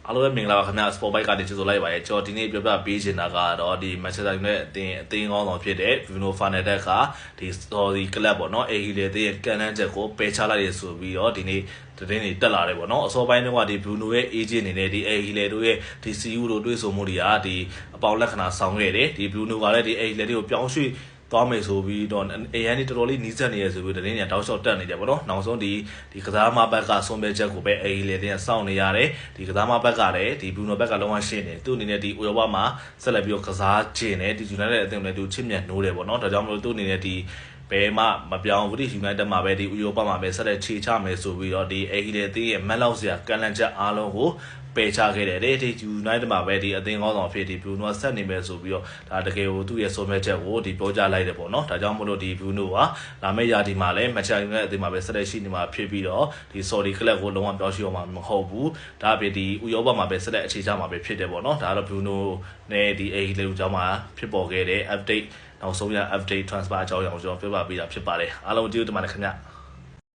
အားလုံးပဲမင်္ဂလာပါခင်ဗျာ Sport Bike ကနေကြိုဆိုလိုက်ပါရဲ့ကျွန်တော်ဒီနေ့ပြောပြပေးချင်တာကတော့ဒီ Manchester United အသင်းကောင်းဆောင်ဖြစ်တဲ့ Bruno Fernandes ကဒီ Saudi Club ပေါ့နော် AEL အသင်းရဲ့ကန့်လန့်ချက်ကိုပယ်ချလိုက်ရဆိုပြီးတော့ဒီနေ့သတင်းတွေတက်လာတယ်ပေါ့နော်အစောပိုင်းတုန်းကဒီ Bruno ရဲ့ agent အနေနဲ့ဒီ AEL တို့ရဲ့ဒီ CEO တို့တွေ့ဆုံမှုတွေကဒီအပေါင်းလက္ခဏာဆောင်ခဲ့တယ်ဒီ Bruno ကလည်းဒီ AEL တွေကိုပြောင်းရွှေ့သွားမယ်ဆိုပြီးတော့AN တော်တော်လေးနီးစပ်နေရဆိုပြီးတင်းနေတောက်လျှောက်တက်နေကြပေါ့နော်နောက်ဆုံးဒီကစားမဘက်ကဆုံးဖြတ်ချက်ကိုပဲAELတင်းကစောင့်နေရတယ်ဒီကစားမဘက်ကလည်းဒီ Bruno ဘက်ကလုံးဝရှင်းနေသူ့အနေနဲ့ဒီဥရောပမှာဆက်လက်ပြီးတော့ကစားခြင်းနဲ့ဒီ United အသင်းနဲ့သူချစ်မြတ်နိုးတယ်ပေါ့နော်ဒါကြောင့်မလို့သူ့အနေနဲ့ဒီဘယ်မှမပြောင်းဘူးဒီ United မှာပဲဒီဥရောပမှာပဲဆက်လက်ခြေချမယ်ဆိုပြီးတော့ဒီ AEL အသင်းရဲ့မက်လောက်စရာကန့်လန့်ချက်အားလုံးကိုပယ်ချခဲ့တယ်ဒီ United မှာပဲဒီအသင်းကောင်းဆောင်ဖြစ်ဒီ Bruno ကဆက်နေမယ်ဆိုပြီးတော့ဒါတကယ်ကိုသူ့ရဲ့ဆုံးဖြတ်ချက်ကိုဒီပြောကြားလိုက်တယ်ပေါ့နော်ဒါကြောင့်မို့လို့ဒီ Bruno ကလာမယ့်ရာသီမှာလည်း Manchester United အသင်းမှာပဲဆက်လက်ရှိနေမှာဖြစ်ပြီးတော့ဒီ Saudi Club ကိုလုံးဝပြောင်းရွှေ့အောင်မှာမဟုတ်ဘူးဒါအပြင်ဒီဥရောပမှာပဲဆက်လက်အခြေချမှာပဲဖြစ်တယ်ပေါ့နော်ဒါကတော့ Bruno နဲ့ဒီ AEL တို့ကြောင့်မှာဖြစ်ပေါ်ခဲ့တဲ့ update နောက်ဆုံးရ update transfer အကြောင်းအရာကိုကျွန်တော်ပြောပြပေးတာဖြစ်ပါတယ်အားလုံးကျေးဇူးတင်ပါတယ်ခင်ဗျ